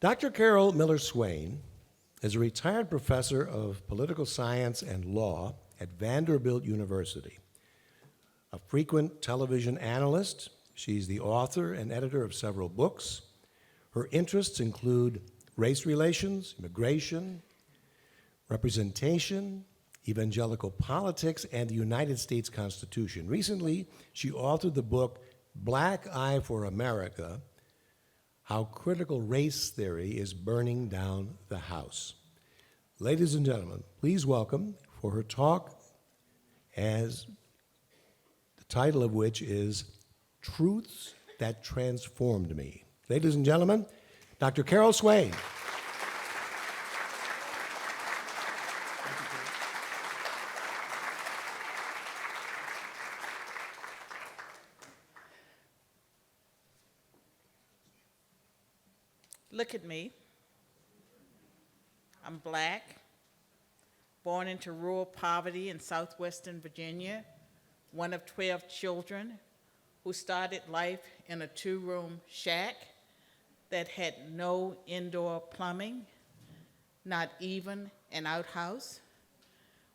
Dr. Carol Miller Swain is a retired professor of political science and law at Vanderbilt University. A frequent television analyst, she's the author and editor of several books. Her interests include race relations, immigration, representation, evangelical politics, and the United States Constitution. Recently, she authored the book Black Eye for America: How Critical Race Theory is Burning Down the House. Ladies and gentlemen, please welcome for her talk, as the title of which is Truths That Transformed Me. Ladies and gentlemen, Dr. Carol Swain. Look at me. I'm black, born into rural poverty in southwestern Virginia, one of 12 children who started life in a two-room shack that had no indoor plumbing, not even an outhouse.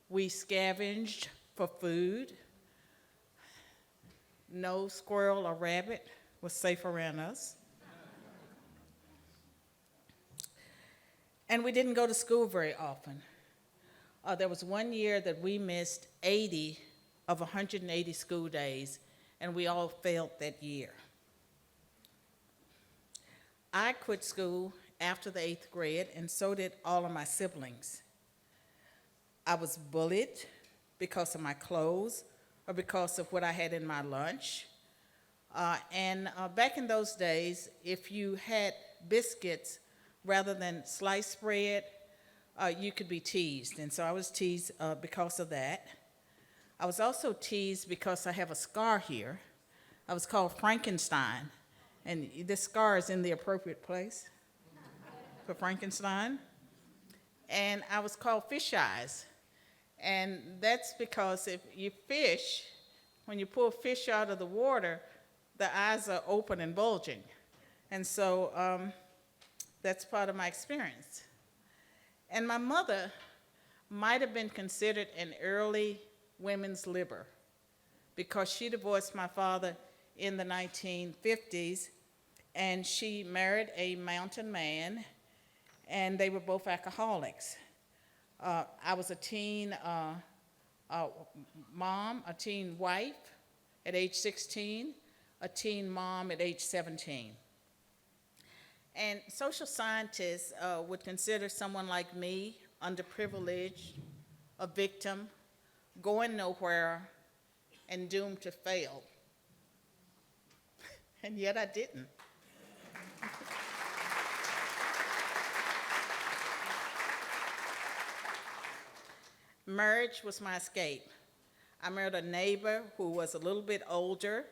We scavenged for food. No squirrel or rabbit was safe around us. And we didn't go to school very often. There was one year that we missed 80 of 180 school days, and we all failed that year. I quit school after the 8th grade, and so did all of my siblings. I was bullied because of my clothes or because of what I had in my lunch. Back in those days, if you had biscuits rather than sliced bread, you could be teased. And so I was teased because of that. I was also teased because I have a scar here. I was called Frankenstein. And this scar is in the appropriate place for Frankenstein. And I was called Fish Eyes. And that's because if you fish, when you pull fish out of the water, the eyes are open and bulging. And so that's part of my experience. And my mother might have been considered an early women's libber because she divorced my father in the 1950s, and she married a mountain man, and they were both alcoholics. I was a teen mom, a teen wife at age 16, a teen mom at age 17. And social scientists would consider someone like me underprivileged, a victim, going nowhere, and doomed to fail. And yet I didn't. Marriage was my escape. I married a neighbor who was a little bit older.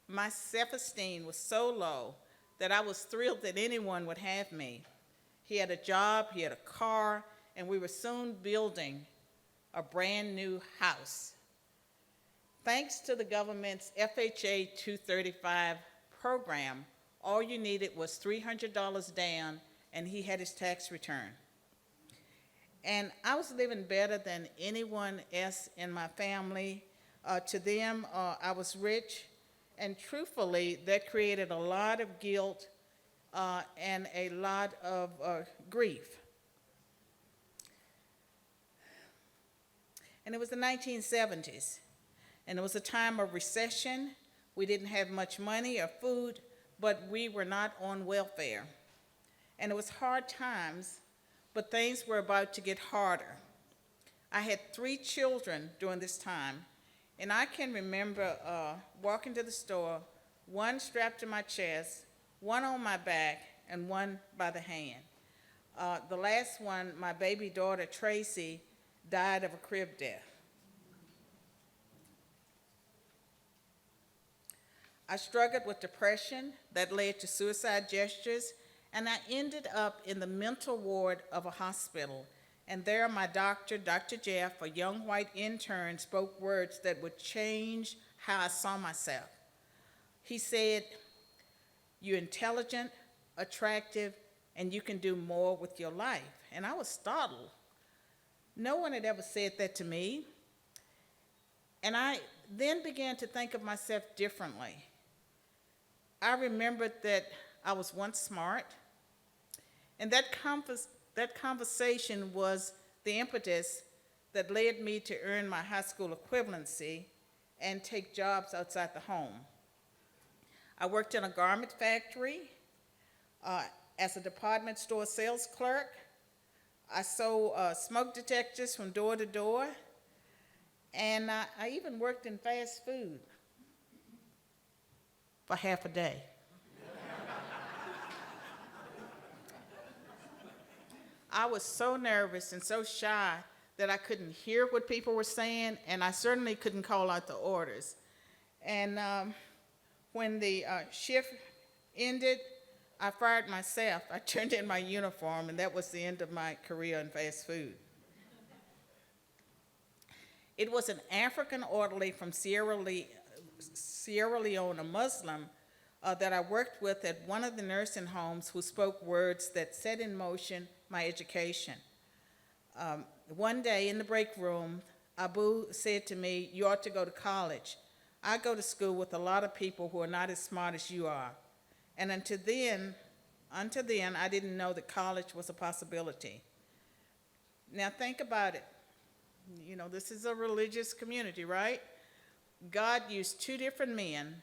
My self-esteem was so low that I was thrilled that anyone would have me. He had a job, he had a car, and we were soon building a brand new house. Thanks to the government's FHA 235 program, all you needed was $300 down, and he had his tax return. And I was living better than anyone else in my family. To them, I was rich. And truthfully, that created a lot of guilt and a lot of grief. And it was the 1970s, and it was a time of recession. We didn't have much money or food, but we were not on welfare. And it was hard times, but things were about to get harder. I had 3 children during this time, and I can remember walking to the store, one strapped to my chest, one on my back, and one by the hand. The last one, my baby daughter, Tracy, died of a crib death. I struggled with depression that led to suicide gestures, and I ended up in the mental ward of a hospital. And there my doctor, Dr. Jeff, a young white intern, spoke words that would change how I saw myself. He said, "You're intelligent, attractive, and you can do more with your life. And I was startled. No one had ever said that to me. And I then began to think of myself differently. I remembered that I was once smart, and that conversation was the impetus that led me to earn my high school equivalency and take jobs outside the home. I worked in a garment factory as a department store sales clerk. I sold smoke detectors from door to door, and I even worked in fast food for half a day. I was so nervous and so shy that I couldn't hear what people were saying, and I certainly couldn't call out the orders. And when the shift ended, I fired myself. I turned in my uniform, and that was the end of my career in fast food. It was an African orderly from Sierra Leone, a Muslim, that I worked with at one of the nursing homes who spoke words that set in motion my education. One day in the break room, Abu said to me, "You ought to go to college. I go to school with a lot of people who are not as smart as you are." And until then, I didn't know that college was a possibility. Now think about it. You know, this is a religious community, right? God used two different men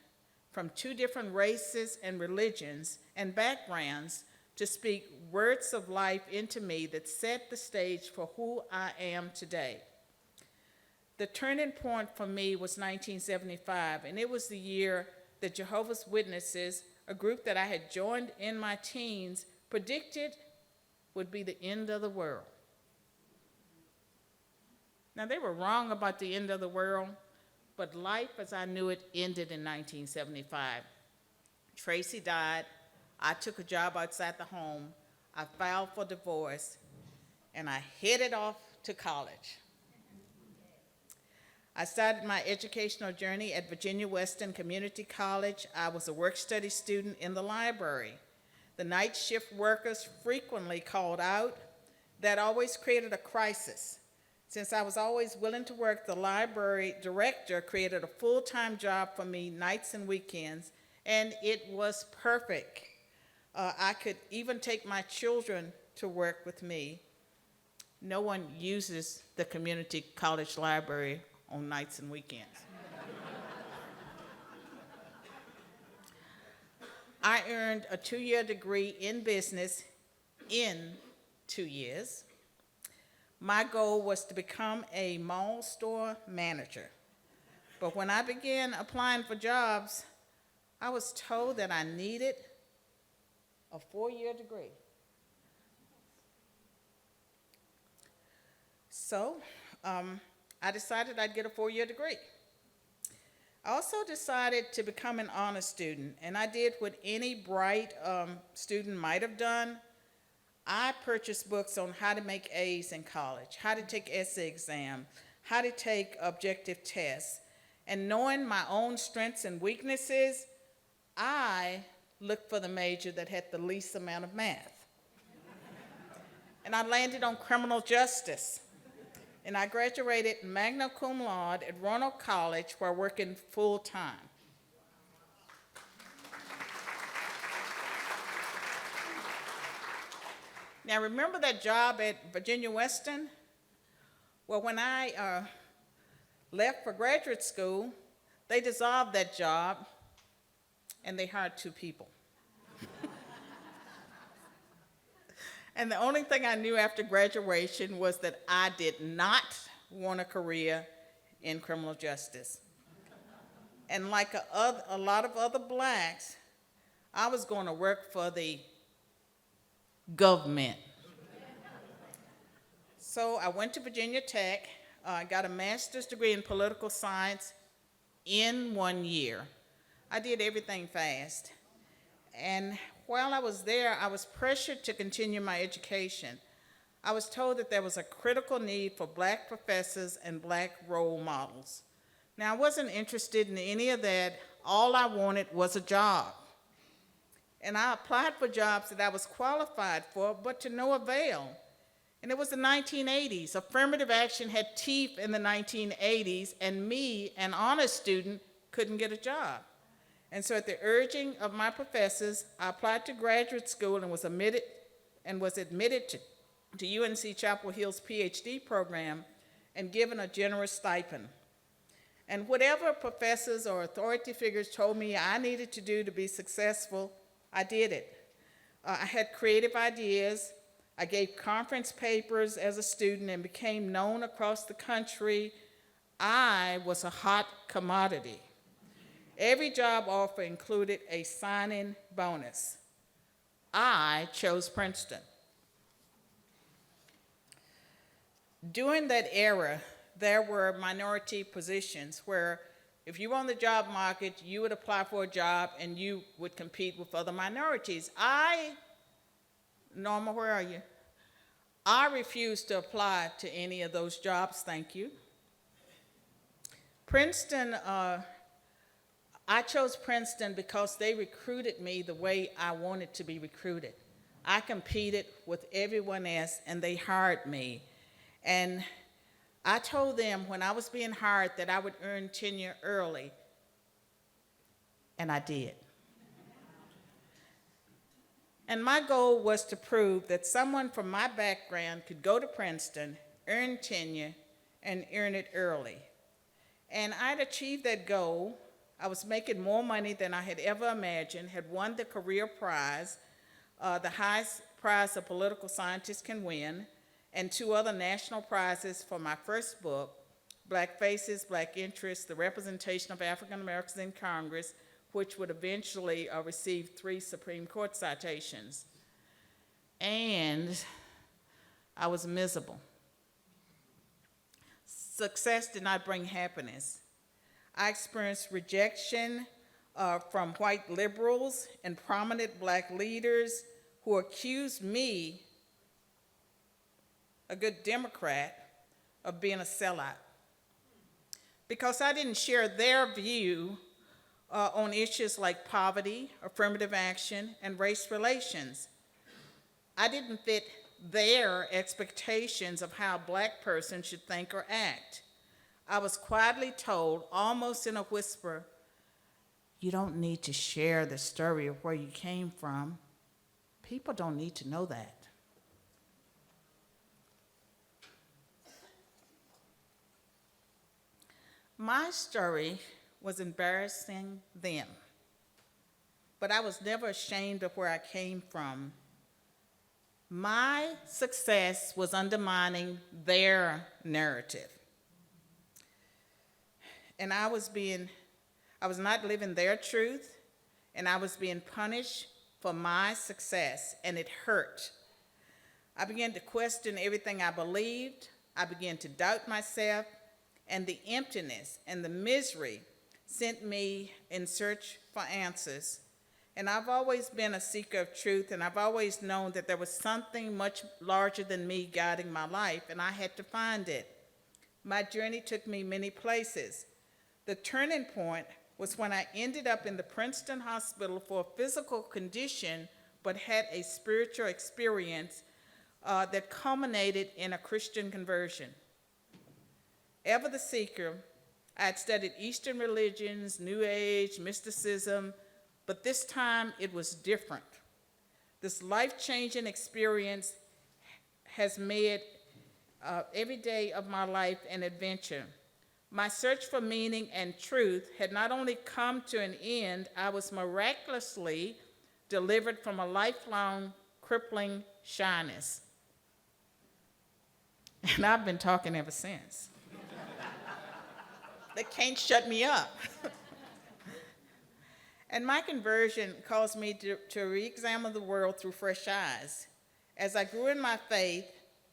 from two different races and religions and backgrounds to speak words of life into me that set the stage for who I am today. The turning point for me was 1975, and it was the year that Jehovah's Witnesses, a group that I had joined in my teens, predicted would be the end of the world. Now, they were wrong about the end of the world, but life as I knew it ended in 1975. Tracy died. I took a job outside the home. I filed for divorce, and I headed off to college. I started my educational journey at Virginia Western Community College. I was a work-study student in the library. The night shift workers frequently called out. That always created a crisis. Since I was always willing to work, the library director created a full-time job for me nights and weekends, and it was perfect. I could even take my children to work with me. No one uses the community college library on nights and weekends. I earned a 2-year degree in business in 2 years. My goal was to become a mall store manager. But when I began applying for jobs, I was told that I needed a 4-year degree. So I decided I'd get a 4-year degree. I also decided to become an honor student, and I did what any bright student might have done. I purchased books on how to make A's in college, how to take essay exam, how to take objective tests. And knowing my own strengths and weaknesses, I looked for the major that had the least amount of math. And I landed on criminal justice. And I graduated magna cum laude at Roanoke College, where I work in full-time. Now, remember that job at Virginia Western? Well, when I left for graduate school, they dissolved that job, and they hired 2 people. And the only thing I knew after graduation was that I did not want a career in criminal justice. And like a lot of other blacks, I was going to work for the government. So I went to Virginia Tech. I got a master's degree in political science in 1 year. I did everything fast. And while I was there, I was pressured to continue my education. I was told that there was a critical need for black professors and black role models. Now, I wasn't interested in any of that. All I wanted was a job. And I applied for jobs that I was qualified for, but to no avail. And it was the 1980s. Affirmative action had teeth in the 1980s, and me, an honors student, couldn't get a job. And so at the urging of my professors, I applied to graduate school and was admitted to UNC Chapel Hill's PhD program and given a generous stipend. And whatever professors or authority figures told me I needed to do to be successful, I did it. I had creative ideas. I gave conference papers as a student and became known across the country. I was a hot commodity. Every job offer included a sign-in bonus. I chose Princeton. During that era, there were minority positions where if you were on the job market, you would apply for a job and you would compete with other minorities. Norma, where are you? I refused to apply to any of those jobs, thank you. Princeton, I chose Princeton because they recruited me the way I wanted to be recruited. I competed with everyone else and they hired me. And I told them when I was being hired that I would earn tenure early, and I did. And my goal was to prove that someone from my background could go to Princeton, earn tenure, and earn it early. And I'd achieved that goal. I was making more money than I had ever imagined, had won the career prize, the highest prize a political scientist can win, and 2 other national prizes for my first book, Black Faces, Black Interests, The Representation of African Americans in Congress, which would eventually receive 3 Supreme Court citations. And I was miserable. Success did not bring happiness. I experienced rejection from white liberals and prominent black leaders who accused me, a good Democrat, of being a sellout because I didn't share their view on issues like poverty, affirmative action, and race relations. I didn't fit their expectations of how a black person should think or act. I was quietly told, almost in a whisper, you don't need to share the story of where you came from. People don't need to know that. My story was embarrassing them, but I was never ashamed of where I came from. My success was undermining their narrative. And I was not living their truth, and I was being punished for my success, and it hurt. I began to question everything I believed. I began to doubt myself, and the emptiness and the misery sent me in search for answers. And I've always been a seeker of truth, and I've always known that there was something much larger than me guiding my life, and I had to find it. My journey took me many places. The turning point was when I ended up in the Princeton Hospital for a physical condition, but had a spiritual experience that culminated in a Christian conversion. Ever the seeker, I had studied Eastern religions, New Age, mysticism, but this time it was different. This life-changing experience has made every day of my life an adventure. My search for meaning and truth had not only come to an end, I was miraculously delivered from a lifelong crippling shyness. And I've been talking ever since. They can't shut me up. And my conversion caused me to re-examine the world through fresh eyes. As I grew in my faith,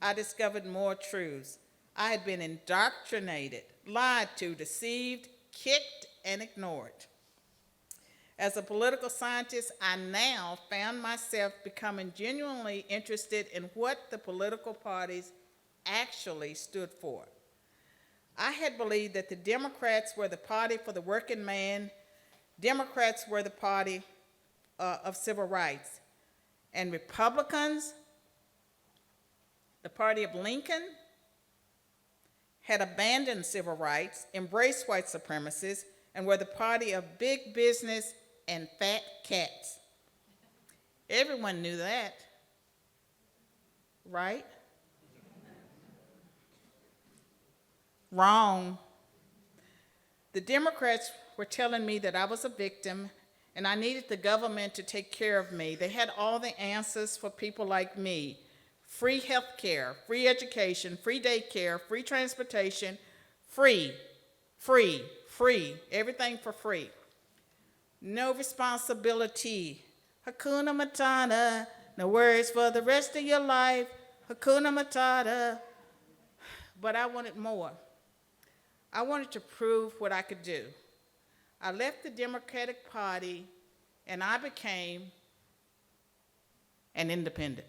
I discovered more truths. I had been indoctrinated, lied to, deceived, kicked, and ignored. As a political scientist, I now found myself becoming genuinely interested in what the political parties actually stood for. I had believed that the Democrats were the party for the working man, Democrats were the party of civil rights. And Republicans, the party of Lincoln, had abandoned civil rights, embraced white supremacists, and were the party of big business and fat cats. Everyone knew that, right? Wrong. The Democrats were telling me that I was a victim and I needed the government to take care of me. They had all the answers for people like me: free health care, free education, free daycare, free transportation, free, everything for free. No responsibility. Hakuna Matata, no worries for the rest of your life. Hakuna Matata. But I wanted more. I wanted to prove what I could do. I left the Democratic Party and I became an independent.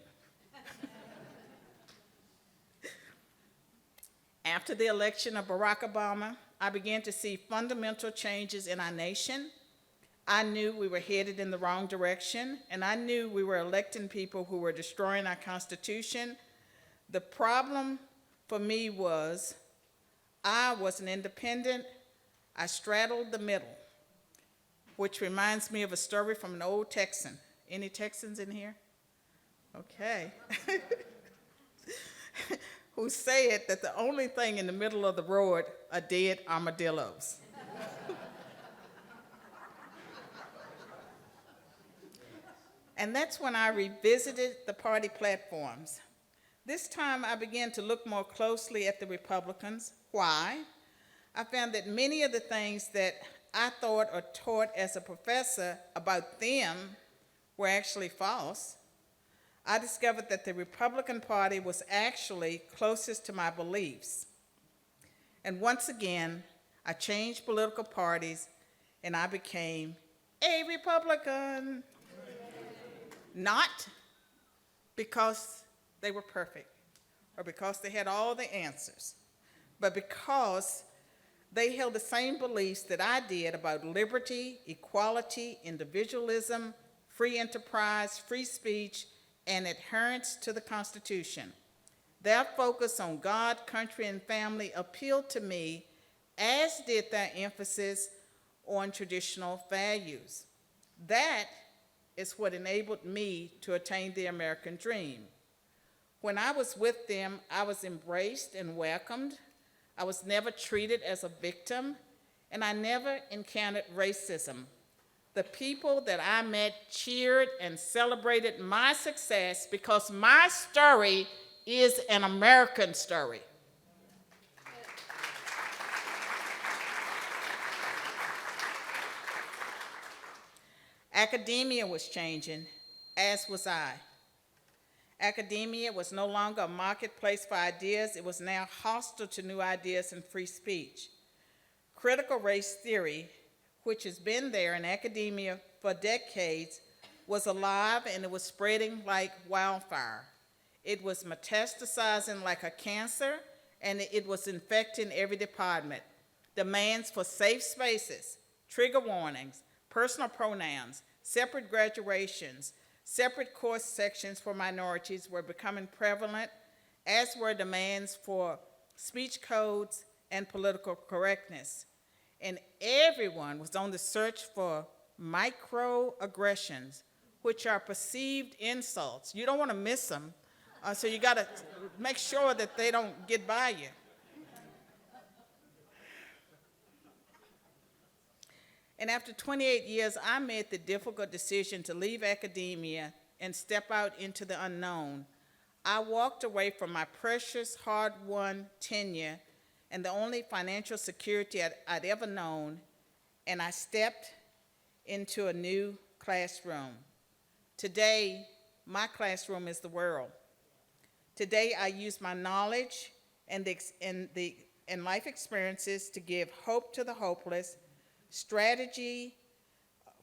After the election of Barack Obama, I began to see fundamental changes in our nation. I knew we were headed in the wrong direction, and I knew we were electing people who were destroying our Constitution. The problem for me was I was an independent. I straddled the middle, which reminds me of a story from an old Texan. Any Texans in here? Okay. Who said that the only thing in the middle of the road are dead armadillos. And that's when I revisited the party platforms. This time I began to look more closely at the Republicans. Why? I found that many of the things that I thought or taught as a professor about them were actually false. I discovered that the Republican Party was actually closest to my beliefs. And once again, I changed political parties and I became a Republican. Not because they were perfect or because they had all the answers, but because they held the same beliefs that I did about liberty, equality, individualism, free enterprise, free speech, and adherence to the Constitution. Their focus on God, country, and family appealed to me, as did their emphasis on traditional values. That is what enabled me to attain the American dream. When I was with them, I was embraced and welcomed. I was never treated as a victim, and I never encountered racism. The people that I met cheered and celebrated my success because my story is an American story. Academia was changing, as was I. Academia was no longer a marketplace for ideas. It was now hostile to new ideas and free speech. Critical race theory, which has been there in academia for decades, was alive and it was spreading like wildfire. It was metastasizing like a cancer, and it was infecting every department. Demands for safe spaces, trigger warnings, personal pronouns, separate graduations, separate course sections for minorities were becoming prevalent, as were demands for speech codes and political correctness. And everyone was on the search for microaggressions, which are perceived insults. You don't want to miss them, so you got to make sure that they don't get by you. And after 28 years, I made the difficult decision to leave academia and step out into the unknown. I walked away from my precious, hard-won tenure and the only financial security I'd ever known, and I stepped into a new classroom. Today, my classroom is the world. Today, I use my knowledge and life experiences to give hope to the hopeless, strategy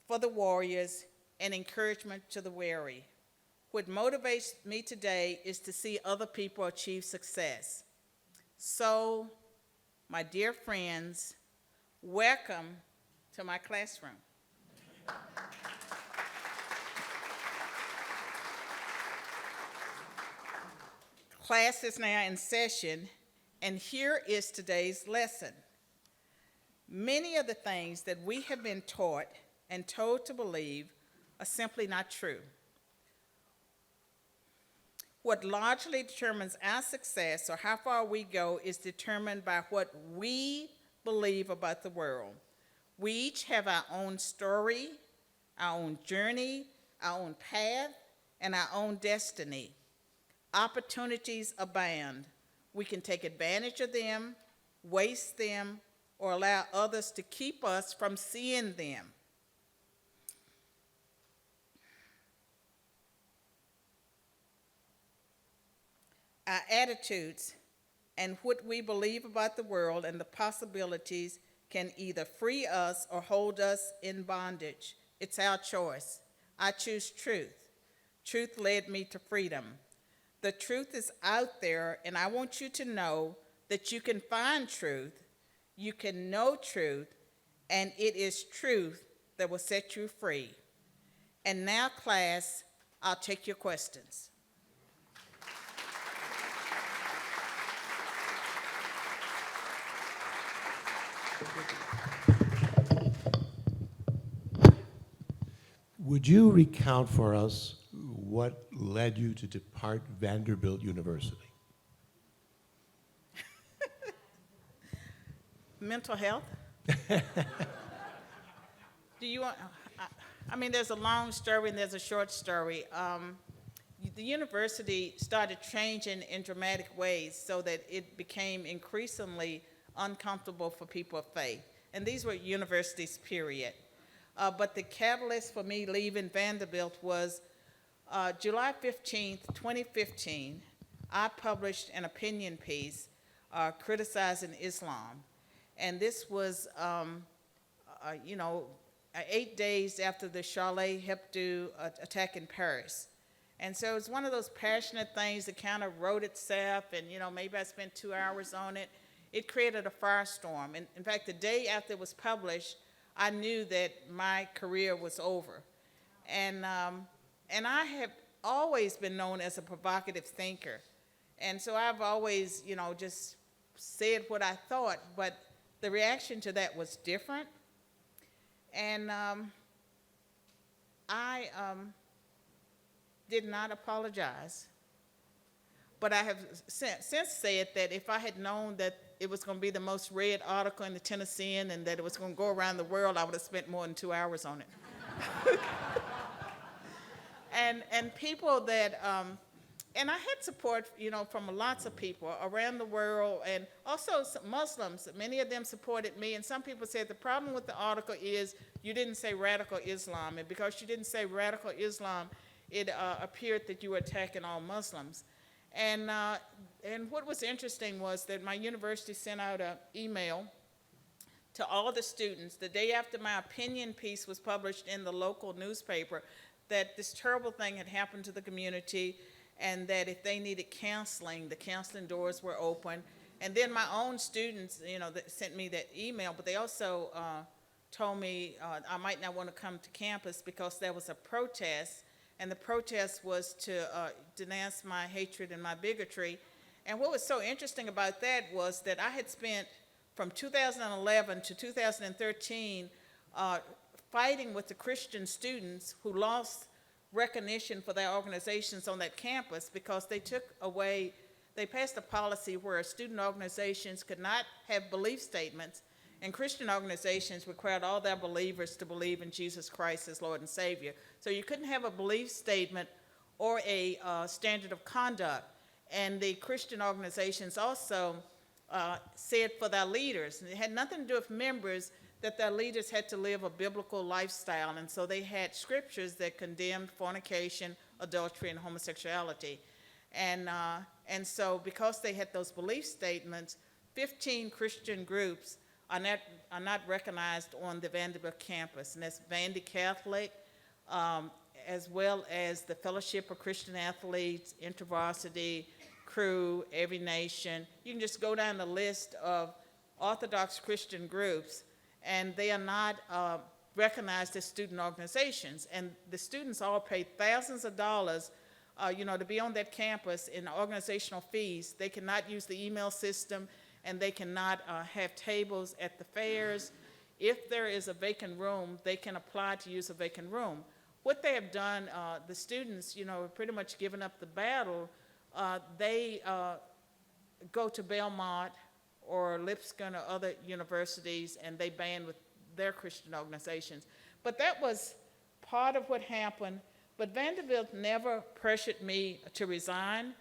for the warriors, and encouragement to the weary. What motivates me today is to see other people achieve success. So, my dear friends, welcome to my classroom. Class is now in session, and here is today's lesson. Many of the things that we have been taught and told to believe are simply not true. What largely determines our success or how far we go is determined by what we believe about the world. We each have our own story, our own journey, our own path, and our own destiny. Opportunities abound. We can take advantage of them, waste them, or allow others to keep us from seeing them. Our attitudes and what we believe about the world and the possibilities can either free us or hold us in bondage. It's our choice. I choose truth. Truth led me to freedom. The truth is out there, and I want you to know that you can find truth, you can know truth, and it is truth that will set you free. And now, class, I'll take your questions. Would you recount for us what led you to depart Vanderbilt University? Mental health? Do you want, I mean, there's a long story and there's a short story. The university started changing in dramatic ways so that it became increasingly uncomfortable for people of faith. And these were universities, period. But the catalyst for me leaving Vanderbilt was July 15th, 2015, I published an opinion piece criticizing Islam. And this was, 8 days after the Charlie Hebdo attack in Paris. And so it was one of those passionate things that kind of wrote itself, and maybe I spent 2 hours on it. It created a firestorm. And in fact, the day after it was published, I knew that my career was over. And I have always been known as a provocative thinker. And so I've always, just said what I thought, but the reaction to that was different. And I did not apologize. But I have since said that if I had known that it was going to be the most read article in the Tennessean and that it was going to go around the world, I would have spent more than 2 hours on it. And people that, and I had support, from lots of people around the world, and also some Muslims. Many of them supported me, and some people said the problem with the article is you didn't say radical Islam, and because you didn't say radical Islam, it appeared that you were attacking all Muslims. And what was interesting was that my university sent out an email to all the students the day after my opinion piece was published in the local newspaper that this terrible thing had happened to the community, and that if they needed counseling, the counseling doors were open. And then my own students, that sent me that email, but they also told me I might not want to come to campus because there was a protest, and the protest was to denounce my hatred and my bigotry. And what was so interesting about that was that I had spent from 2011 to 2013 fighting with the Christian students who lost recognition for their organizations on that campus because they passed a policy where student organizations could not have belief statements, and Christian organizations required all their believers to believe in Jesus Christ as Lord and Savior. So you couldn't have a belief statement or a standard of conduct. And the Christian organizations also said for their leaders, and it had nothing to do with members, that their leaders had to live a biblical lifestyle. And so they had scriptures that condemned fornication, adultery, and homosexuality. And so because they had those belief statements, 15 Christian groups are not recognized on the Vanderbilt campus. And that's Vandy Catholic, as well as the Fellowship of Christian Athletes, InterVarsity, Crew, Every Nation. You can just go down the list of Orthodox Christian groups, and they are not recognized as student organizations. And the students all paid thousands of dollars to be on that campus in organizational fees. They cannot use the email system, and they cannot have tables at the fairs. If there is a vacant room, they can apply to use a vacant room. What they have done, the students, have pretty much given up the battle. They go to Belmont or Lipscomb or other universities, and they band with their Christian organizations. But that was part of what happened. But Vanderbilt never pressured me to resign.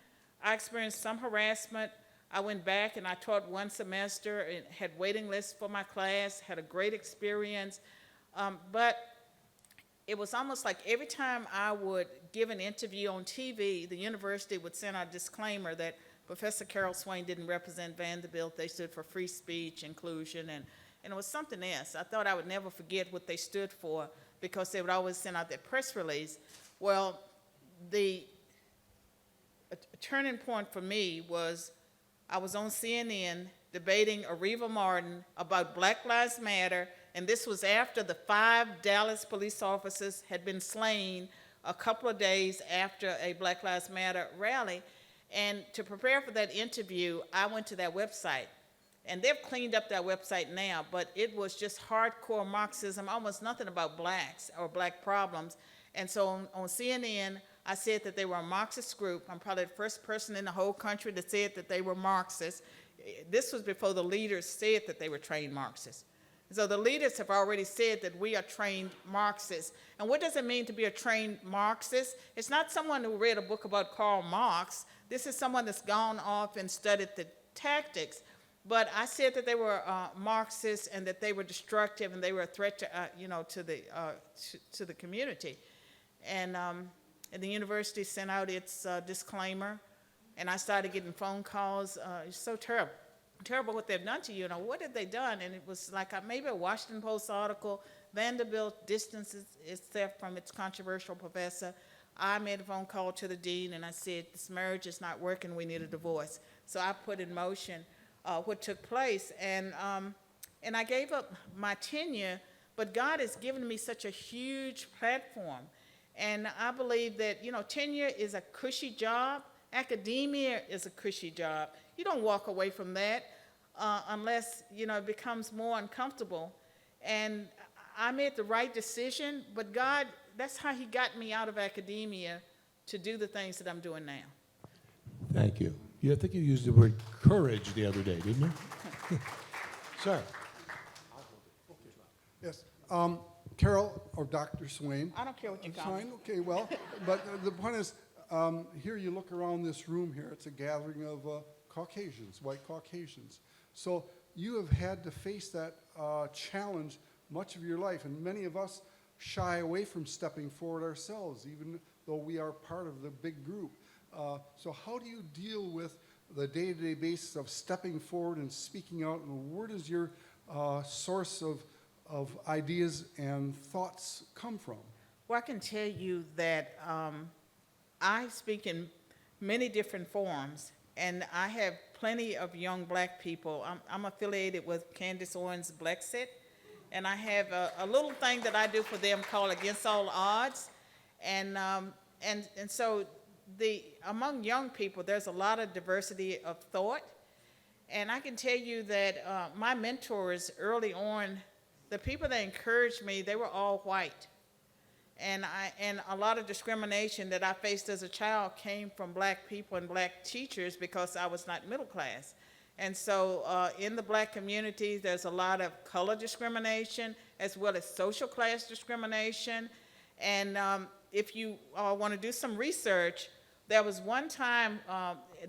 I experienced some harassment. I went back and I taught one semester and had waiting lists for my class, had a great experience. But it was almost like every time I would give an interview on TV, the university would send out a disclaimer that Professor Carol Swain didn't represent Vanderbilt. They stood for free speech, inclusion, and it was something else. I thought I would never forget what they stood for because they would always send out that press release. Well, the turning point for me was I was on CNN debating Areva Martin about Black Lives Matter, and this was after the 5 Dallas police officers had been slain a couple of days after a Black Lives Matter rally. And to prepare for that interview, I went to their website. And they've cleaned up their website now, but it was just hardcore Marxism, almost nothing about blacks or black problems. And so on CNN, I said that they were a Marxist group. I'm probably the first person in the whole country that said that they were Marxists. This was before the leaders said that they were trained Marxists. So the leaders have already said that we are trained Marxists. And what does it mean to be a trained Marxist? It's not someone who read a book about Karl Marx. This is someone that's gone off and studied the tactics. But I said that they were Marxists and that they were destructive and they were a threat to the community. And the university sent out its disclaimer, and I started getting phone calls. It's so terrible what they've done to you. What have they done? And it was like maybe a Washington Post article. Vanderbilt distances itself from its controversial professor. I made a phone call to the dean, and I said, this marriage is not working. We need a divorce. So I put in motion what took place, and I gave up my tenure, but God has given me such a huge platform. And I believe that, tenure is a cushy job. Academia is a cushy job. You don't walk away from that unless, it becomes more uncomfortable. And I made the right decision, but God, that's how he got me out of academia to do the things that I'm doing now. Thank you. I think you used the word courage the other day, didn't you? Sir. Yes. Carol or Dr. Swain. I don't care what you call me. Fine, okay, well, but the point is, here you look around this room here, it's a gathering of Caucasians, white Caucasians. So you have had to face that challenge much of your life, and many of us shy away from stepping forward ourselves, even though we are part of the big group. So how do you deal with the day-to-day basis of stepping forward and speaking out, and where does your source of ideas and thoughts come from? Well, I can tell you that I speak in many different forums, and I have plenty of young black people. I'm affiliated with Candace Owens Blexit, and I have a little thing that I do for them called Against All Odds. And so among young people, there's a lot of diversity of thought. And I can tell you that my mentors early on, the people that encouraged me, they were all white. And a lot of discrimination that I faced as a child came from black people and black teachers because I was not middle class. And so in the black community, there's a lot of color discrimination as well as social class discrimination. And if you want to do some research, there was one time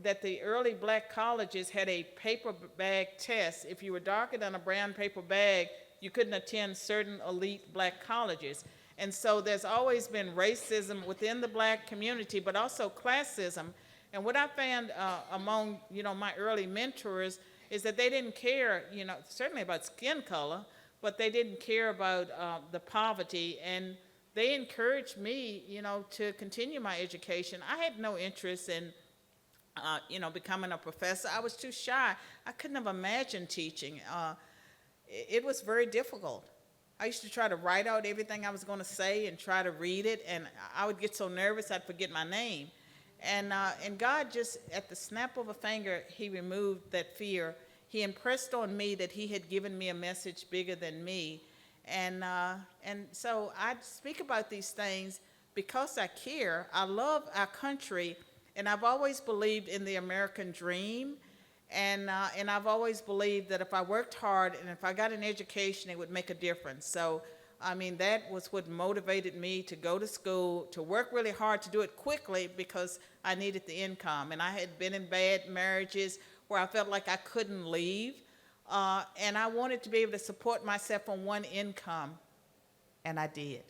that the early black colleges had a paper bag test. If you were darker than a brown paper bag, you couldn't attend certain elite black colleges. And so there's always been racism within the black community, but also classism. And what I found among, my early mentors is that they didn't care, certainly about skin color, but they didn't care about the poverty. And they encouraged me, to continue my education. I had no interest in, becoming a professor. I was too shy. I couldn't have imagined teaching. It was very difficult. I used to try to write out everything I was going to say and try to read it, and I would get so nervous I'd forget my name. And God just, at the snap of a finger, he removed that fear. He impressed on me that he had given me a message bigger than me. And so I speak about these things because I care. I love our country, and I've always believed in the American dream. And I've always believed that if I worked hard and if I got an education, it would make a difference. So, I mean, that was what motivated me to go to school, to work really hard, to do it quickly because I needed the income. And I had been in bad marriages where I felt like I couldn't leave. And I wanted to be able to support myself on one income, and I did.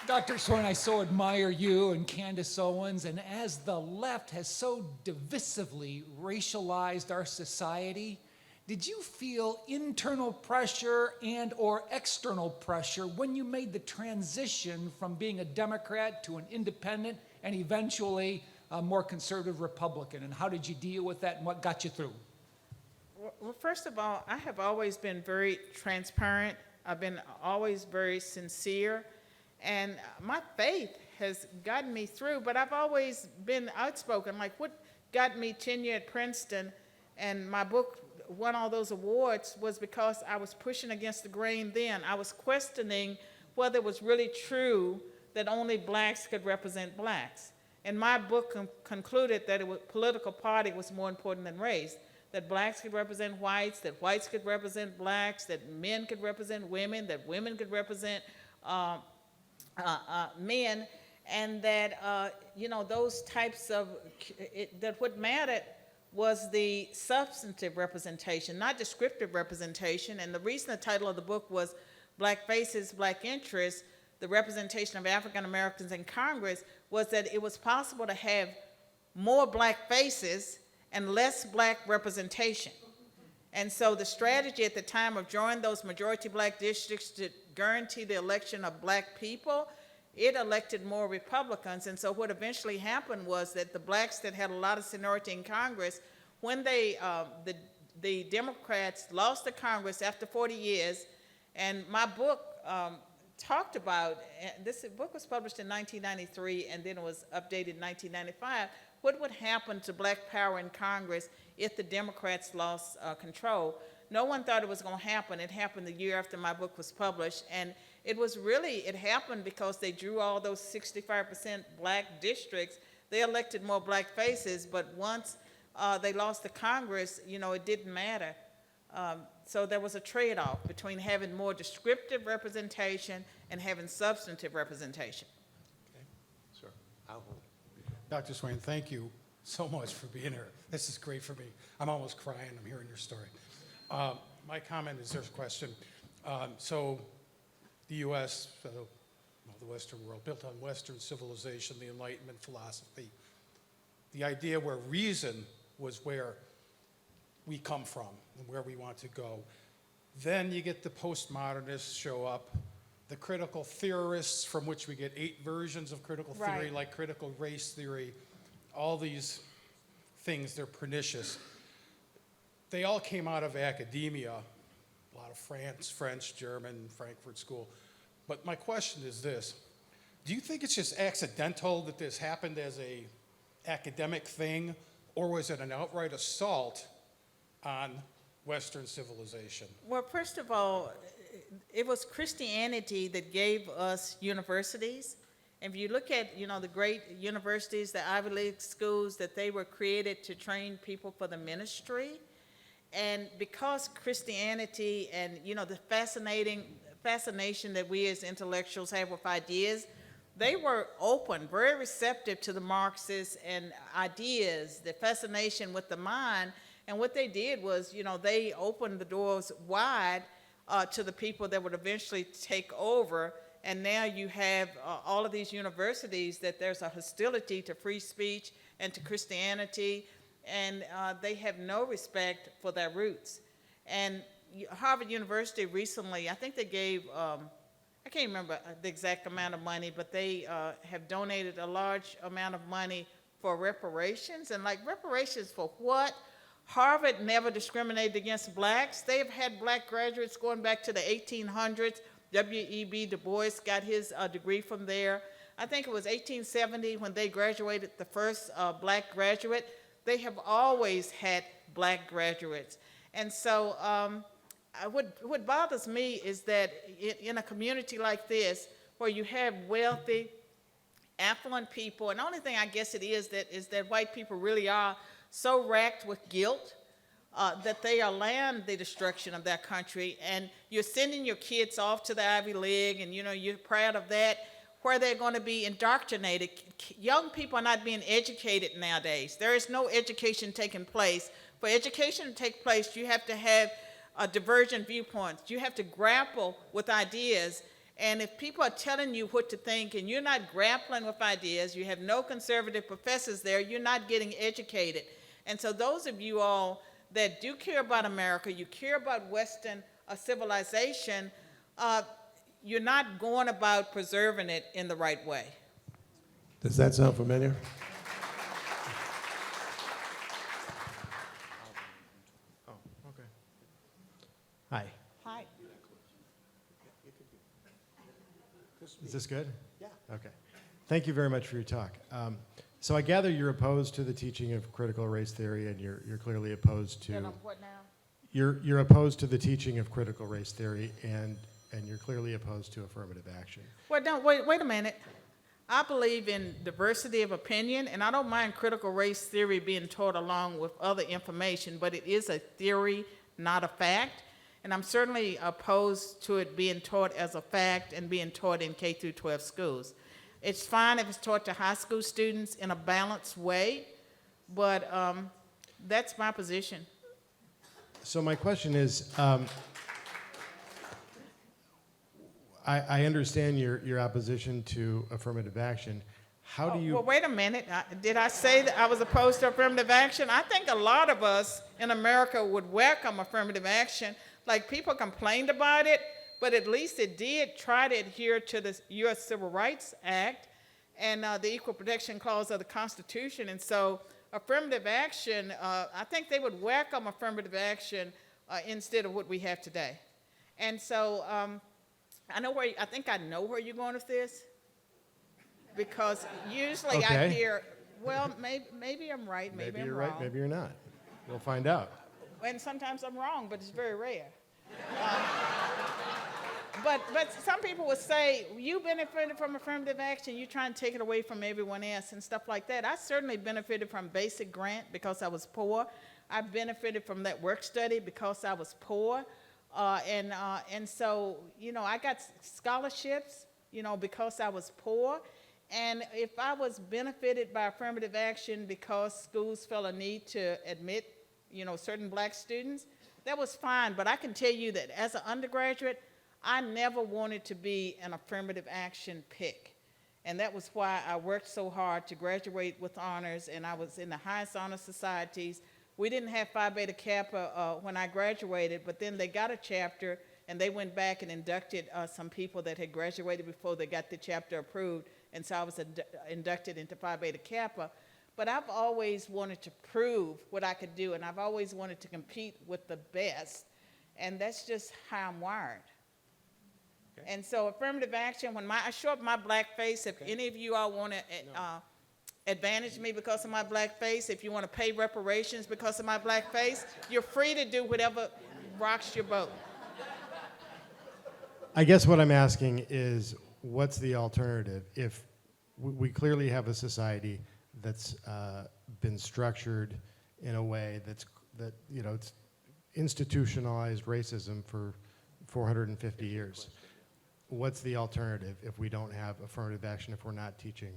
Dr. Swain, I so admire you and Candace Owens, and as the left has so divisively racialized our society, did you feel internal pressure and or external pressure when you made the transition from being a Democrat to an independent and eventually a more conservative Republican? And how did you deal with that and what got you through? Well, first of all, I have always been very transparent. I've been always very sincere. And my faith has gotten me through, but I've always been outspoken. Like what got me tenure at Princeton and my book won all those awards was because I was pushing against the grain then. I was questioning whether it was really true that only blacks could represent blacks. And my book concluded that political party was more important than race, that blacks could represent whites, that whites could represent blacks, that men could represent women, that women could represent men, and that, those types of, that what mattered was the substantive representation, not descriptive representation. And the reason the title of the book was Black Faces, Black Interests, the representation of African Americans in Congress, was that it was possible to have more black faces and less black representation. And so the strategy at the time of drawing those majority black districts to guarantee the election of black people, it elected more Republicans. And so what eventually happened was that the blacks that had a lot of seniority in Congress, when they, the Democrats lost the Congress after 40 years, and my book talked about, this book was published in 1993 and then it was updated in 1995, what would happen to black power in Congress if the Democrats lost control. No one thought it was going to happen. It happened the year after my book was published, and it happened because they drew all those 65% black districts. They elected more black faces, but once they lost the Congress, it didn't matter. So there was a trade-off between having more descriptive representation and having substantive representation. Okay, sir, I'll hold. Dr. Swain, thank you so much for being here. This is great for me. I'm almost crying. I'm hearing your story. My comment is there's a question. So the U.S., the Western world, built on Western civilization, the Enlightenment philosophy, the idea where reason was where we come from and where we want to go. Then you get the postmodernists show up, the critical theorists, from which we get 8 versions of critical theory, Right. like critical race theory, all these things, they're pernicious. They all came out of academia, a lot of French, German, Frankfurt School. But my question is this: do you think it's just accidental that this happened as a academic thing, or was it an outright assault on Western civilization? Well, first of all, it was Christianity that gave us universities. If you look at, the great universities, the Ivy League schools, that they were created to train people for the ministry. And because Christianity and, the fascination that we as intellectuals have with ideas, they were open, very receptive to the Marxists and ideas, the fascination with the mind. And what they did was, they opened the doors wide to the people that would eventually take over. And now you have all of these universities that there's a hostility to free speech and to Christianity, and they have no respect for their roots. And Harvard University recently, I think they gave, I can't remember the exact amount of money, but they have donated a large amount of money for reparations. And like, reparations for what? Harvard never discriminated against blacks. They have had black graduates going back to the 1800s. W.E.B. Du Bois got his degree from there. I think it was 1870 when they graduated the first black graduate. They have always had black graduates. And so what bothers me is that in a community like this, where you have wealthy, affluent people, and the only thing I guess it is that white people really are so racked with guilt that they allowing the destruction of their country, and you're sending your kids off to the Ivy League, and you're proud of that, where they're going to be indoctrinated. Young people are not being educated nowadays. There is no education taking place. For education to take place, you have to have divergent viewpoints. You have to grapple with ideas. And if people are telling you what to think and you're not grappling with ideas, you have no conservative professors there, you're not getting educated. And so those of you all that do care about America, you care about Western civilization, you're not going about preserving it in the right way. Does that sound familiar? Oh, okay. Hi. Hi. Is this good? Yeah. Okay. Thank you very much for your talk. So I gather you're opposed to the teaching of critical race theory, and you're clearly opposed to. And I'm what now? You're opposed to the teaching of critical race theory, and you're clearly opposed to affirmative action. Well, no, wait a minute. I believe in diversity of opinion, and I don't mind critical race theory being taught along with other information, but it is a theory, not a fact. And I'm certainly opposed to it being taught as a fact and being taught in K through 12 schools. It's fine if it's taught to high school students in a balanced way, but that's my position. So my question is, I understand your opposition to affirmative action. How do you? Well, wait a minute. Did I say that I was opposed to affirmative action? I think a lot of us in America would welcome affirmative action. Like, people complained about it, but at least it did try to adhere to the U.S. Civil Rights Act and the Equal Protection Clause of the Constitution. And so affirmative action, I think they would welcome affirmative action instead of what we have today. And so I think I know where you're going with this, because usually I Okay. hear, well, maybe I'm right, maybe I'm you're wrong. right, maybe you're not. We'll find out. And sometimes I'm wrong, but it's very rare. But some people would say, you benefited from affirmative action, you try and take it away from everyone else and stuff like that. I certainly benefited from basic grant because I was poor. I benefited from that work study because I was poor. And so, I got scholarships, because I was poor. And if I was benefited by affirmative action because schools felt a need to admit, certain black students, that was fine. But I can tell you that as an undergraduate, I never wanted to be an affirmative action pick. And that was why I worked so hard to graduate with honors, and I was in the highest honor societies. We didn't have Phi Beta Kappa when I graduated, but then they got a chapter, and they went back and inducted some people that had graduated before they got the chapter approved, and so I was inducted into Phi Beta Kappa. But I've always wanted to prove what I could do, and I've always wanted to compete with the best, and that's just how I'm wired. Okay. And so affirmative action, when I show up my black face, if any of you all want to advantage me because of my black face, if you want to pay reparations because of my black face, you're free to do whatever rocks your boat. I guess what I'm asking is, what's the alternative? If we clearly have a society that's been structured in a way it's institutionalized racism for 450 years. What's the alternative if we don't have affirmative action, if we're not teaching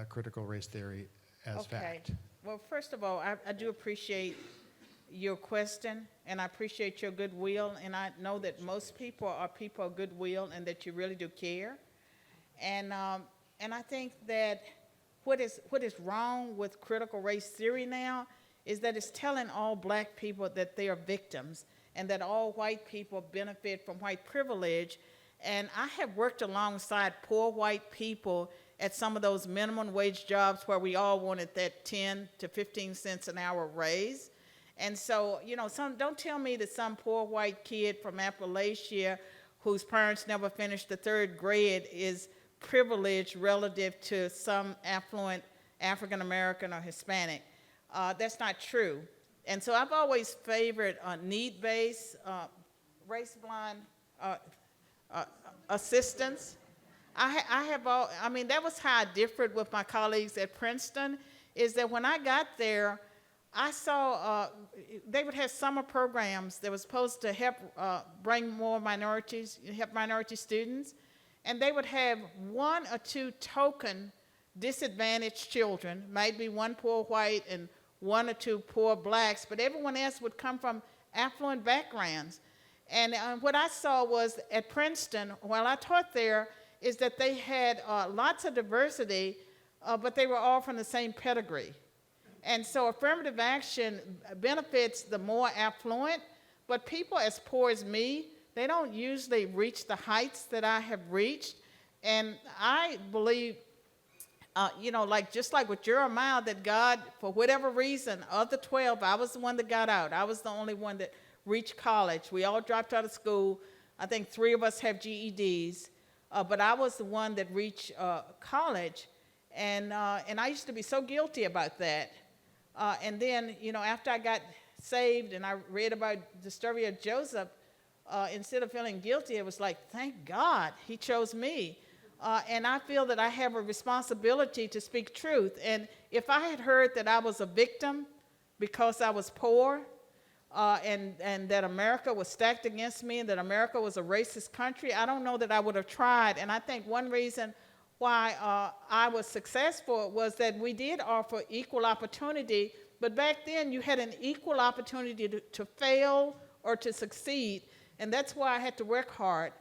critical race theory as fact? Well, first of all, I do appreciate your question, and I appreciate your goodwill, and I know that most people are people of goodwill and that you really do care. And I think that what is wrong with critical race theory now is that it's telling all black people that they are victims and that all white people benefit from white privilege. And I have worked alongside poor white people at some of those minimum wage jobs where we all wanted that 10 to 15 cents an hour raise. And so, don't tell me that some poor white kid from Appalachia whose parents never finished the 3rd grade is privilege relative to some affluent African American or Hispanic. That's not true. And so I've always favored need-based, race-blind assistance. I mean, that was how I differed with my colleagues at Princeton, is that when I got there, I saw they would have summer programs that were supposed to help bring more minorities, help minority students, and they would have 1 or 2 token disadvantaged children, might be 1 poor white and 1 or 2 poor blacks, but everyone else would come from affluent backgrounds. And what I saw was at Princeton, while I taught there, is that they had lots of diversity, but they were all from the same pedigree. And so affirmative action benefits the more affluent, but people as poor as me, they don't usually reach the heights that I have reached. And I believe, just like with Jeremiah, that God, for whatever reason, of the 12, I was the one that got out. I was the only one that reached college. We all dropped out of school. I think 3 of us have GEDs, but I was the one that reached college. And I used to be so guilty about that. And then, after I got saved and I read about the story of Joseph, instead of feeling guilty, it was like, thank God he chose me. And I feel that I have a responsibility to speak truth. And if I had heard that I was a victim because I was poor, and that America was stacked against me and that America was a racist country, I don't know that I would have tried. And I think one reason why I was successful was that we did offer equal opportunity, but back then you had an equal opportunity to fail or to succeed, and that's why I had to work hard,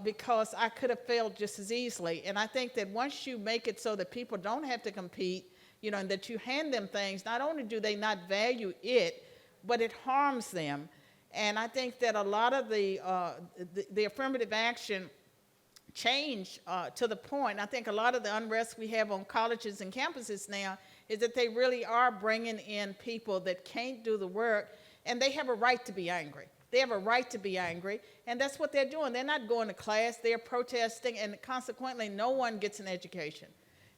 because I could have failed just as easily. And I think that once you make it so that people don't have to compete, and that you hand them things, not only do they not value it, but it harms them. And I think that a lot of the affirmative action change to the point. I think a lot of the unrest we have on colleges and campuses now is that they really are bringing in people that can't do the work, and they have a right to be angry. They have a right to be angry, and that's what they're doing. They're not going to class, they're protesting, and consequently, no one gets an education.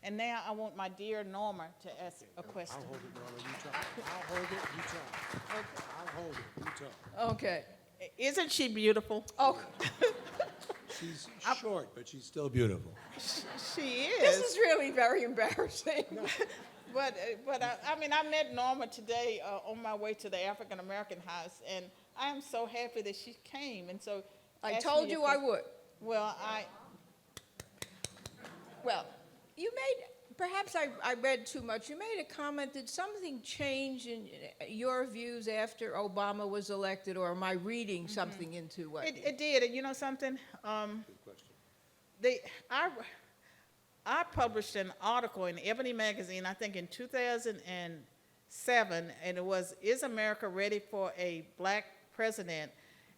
And now I want my dear Norma to ask a question. I'll hold it, Norma, you talk. I'll hold it, you talk. Okay. I'll hold it, you talk. Okay. Isn't she beautiful? Oh, She's short, but she's still beautiful. She is. this is really very embarrassing. But I met Norma today on my way to the African American house, and I am so happy that she came. And so I asked told me you if I would. Well, Well, you made, perhaps I read too much. You made a comment. Did something change in your views after Obama was elected, or am I reading something into what? it did. And you know something? I published an article in Ebony magazine, I think in 2007, and it was, "Is America Ready for a Black President?"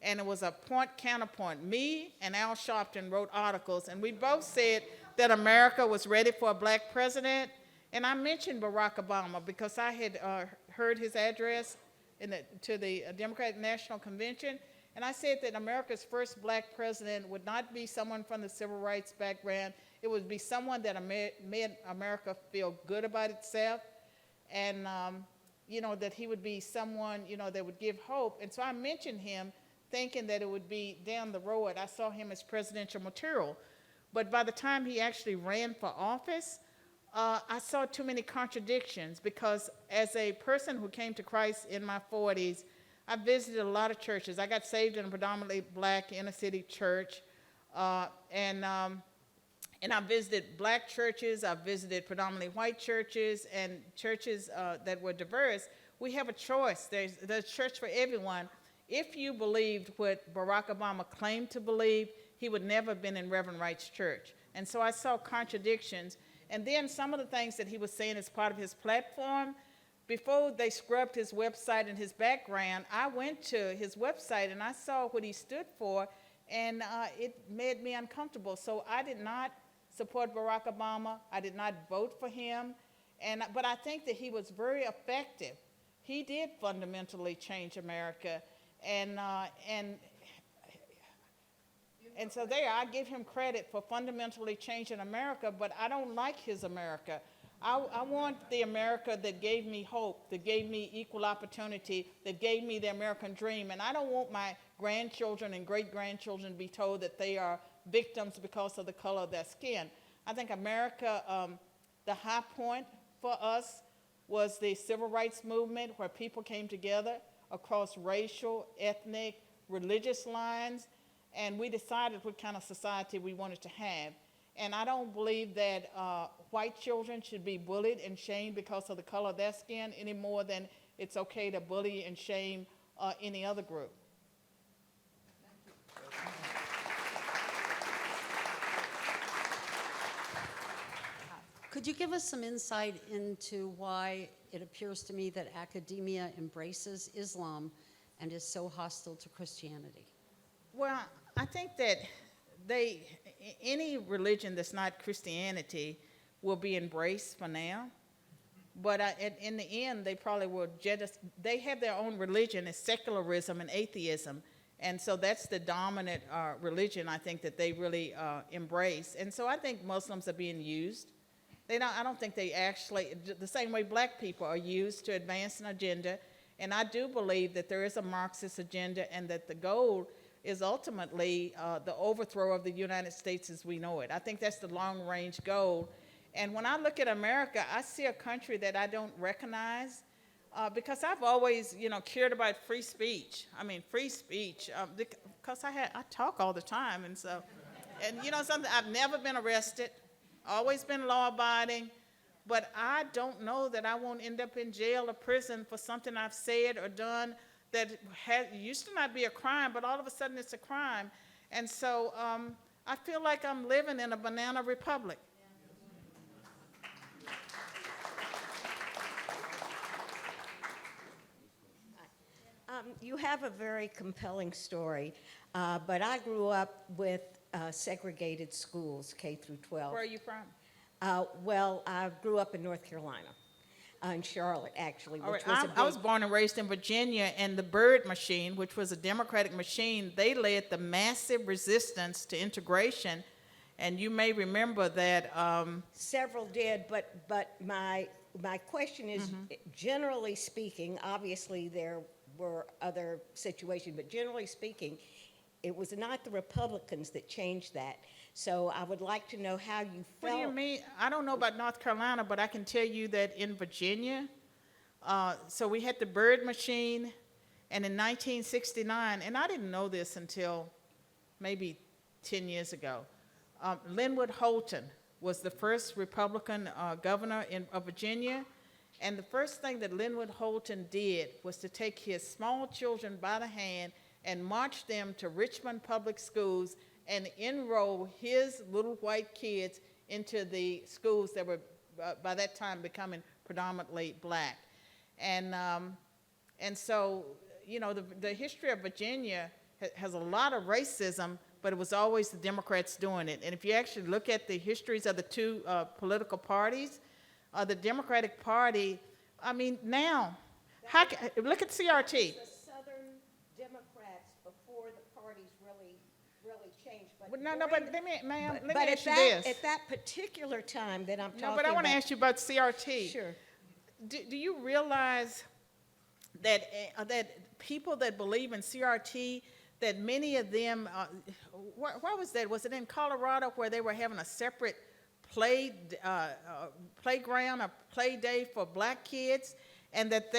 And it was a point-counterpoint. Me and Al Sharpton wrote articles, and we both said that America was ready for a black president. And I mentioned Barack Obama because I had heard his address to the Democratic National Convention, and I said that America's first black president would not be someone from the civil rights background. It would be someone that made America feel good about itself, and that he would be someone that would give hope. And so I mentioned him, thinking that it would be down the road. I saw him as presidential material. But by the time he actually ran for office, I saw too many contradictions, because as a person who came to Christ in my 40s, I visited a lot of churches. I got saved in a predominantly black inner city church, and I visited black churches. I visited predominantly white churches and churches that were diverse. We have a choice. There's a church for everyone. If you believed what Barack Obama claimed to believe, he would never have been in Reverend Wright's church. And so I saw contradictions. And then some of the things that he was saying as part of his platform, before they scrubbed his website and his background, I went to his website and I saw what he stood for, and it made me uncomfortable. So I did not support Barack Obama. I did not vote for him. But I think that he was very effective. He did fundamentally change America. And And so there, I give him credit for fundamentally changing America, but I don't like his America. I want the America that gave me hope, that gave me equal opportunity, that gave me the American dream. And I don't want my grandchildren and great-grandchildren to be told that they are victims because of the color of their skin. I think America, the high point for us was the civil rights movement, where people came together across racial, ethnic, religious lines, and we decided what kind of society we wanted to have. And I don't believe that white children should be bullied and shamed because of the color of their skin any more than it's okay to bully and shame any other group. Could you give us some insight into why it appears to me that academia embraces Islam and is so hostile to Christianity? Well, I think that any religion that's not Christianity will be embraced for now. But in the end, they probably will they have their own religion, it's secularism and atheism. And so that's the dominant religion, I think, that they really embrace. And so I think Muslims are being used. I don't think they actually, the same way black people are used to advance an agenda. And I do believe that there is a Marxist agenda and that the goal is ultimately the overthrow of the United States as we know it. I think that's the long-range goal. And when I look at America, I see a country that I don't recognize because I've always, cared about free speech. I mean, free speech, because I talk all the time. And so, something, I've never been arrested, always been law-abiding, but I don't know that I won't end up in jail or prison for something I've said or done that used to not be a crime, but all of a sudden it's a crime. And so I feel like I'm living in a banana republic. You have a very compelling story, but I grew up with segregated schools, K through 12. Where are you from? Well, I grew up in North Carolina, in Charlotte, actually, All which right, was a big... I was born and raised in Virginia, and the Byrd machine, which was a Democratic machine, they led the massive resistance to integration. And you may remember that... Several did, but my question is, generally speaking, obviously there were other situations, but generally speaking, it was not the Republicans that changed that. So I would like to know how you felt. What do you mean? I don't know about North Carolina, but I can tell you that in Virginia, so we had the Byrd machine, and in 1969, and I didn't know this until maybe 10 years ago, Linwood Holton was the first Republican governor of Virginia, and the first thing that Linwood Holton did was to take his small children by the hand and march them to Richmond Public Schools and enroll his little white kids into the schools that were by that time becoming predominantly black. And so, the history of Virginia has a lot of racism, but it was always the Democrats doing it. And if you actually look at the histories of the two political parties, the Democratic Party, I mean, now, look at CRT. The Southern Democrats before the parties really changed. But But let me but ask you this. at that particular time that I'm talking No, but I want to about- ask you about CRT. Sure. Do you realize that that people that believe in CRT, that many of them, where was that? Was it in Colorado where they were having a separate playground or play day for black kids, and that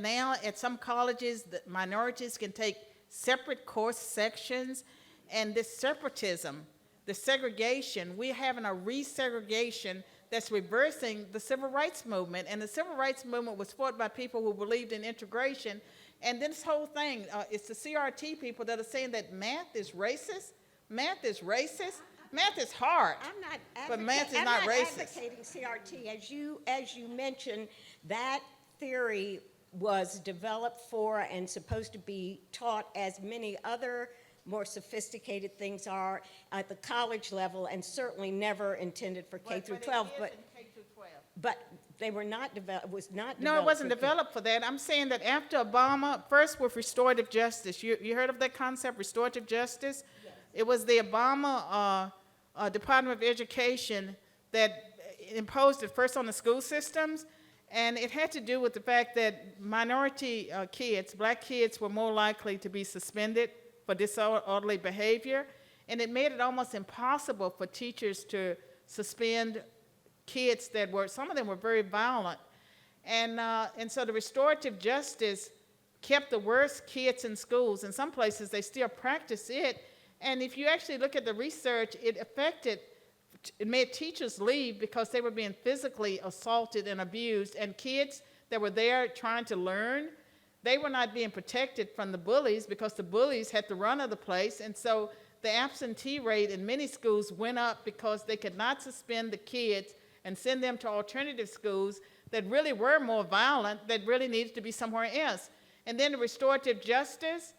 now at some colleges that minorities can take separate course sections, and this separatism, the segregation, we're having a resegregation that's reversing the civil rights movement. And the civil rights movement was fought by people who believed in integration. And this whole thing, it's the CRT people that are saying that math is racist. Math is racist. Math is hard. I'm not but math is not racist. advocating CRT. As you mentioned, that theory was developed for and supposed to be taught as many other more sophisticated things are at the college level, and certainly never intended for K through 12. But it is in K through 12. But They were not developed, was not developed. No, it wasn't for kids. developed for that. I'm saying that after Obama, first with restorative justice, you heard of that concept, restorative justice? Yes. It was the Obama Department of Education that imposed it first on the school systems, and it had to do with the fact that minority kids, black kids, were more likely to be suspended for disorderly behavior, and it made it almost impossible for teachers to suspend kids that were, some of them were very violent. And so the restorative justice kept the worst kids in schools. In some places, they still practice it. And if you actually look at the research, it made teachers leave because they were being physically assaulted and abused. And kids that were there trying to learn, they were not being protected from the bullies because the bullies had the run of the place. And so the absentee rate in many schools went up because they could not suspend the kids and send them to alternative schools that really were more violent, that really needed to be somewhere else. And then the restorative justice,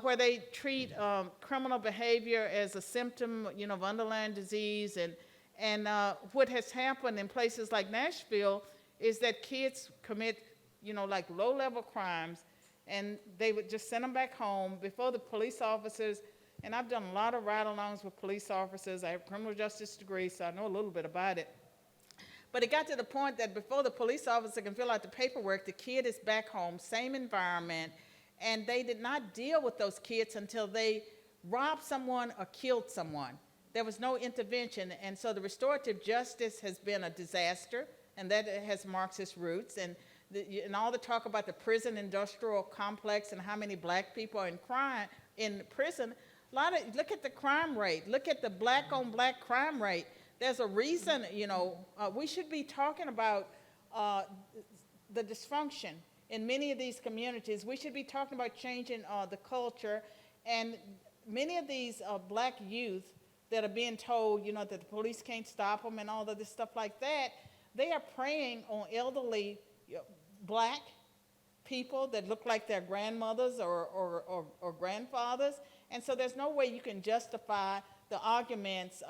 where they treat criminal behavior as a symptom, of underlying disease. And what has happened in places like Nashville is that kids commit, like low-level crimes, and they would just send them back home before the police officers. And I've done a lot of ride-alongs with police officers. I have a criminal justice degree, so I know a little bit about it. But it got to the point that before the police officer can fill out the paperwork, the kid is back home, same environment, and they did not deal with those kids until they robbed someone or killed someone. There was no intervention, and so the restorative justice has been a disaster, and that has Marxist roots. And all the talk about the prison industrial complex and how many black people are in prison, look at the crime rate. Look at the black-on-black crime rate. There's a reason, we should be talking about the dysfunction in many of these communities. We should be talking about changing the culture. And many of these black youth that are being told, that the police can't stop them and all of this stuff like that, they are preying on elderly black people that look like their grandmothers or grandfathers. And so there's no way you can justify the arguments,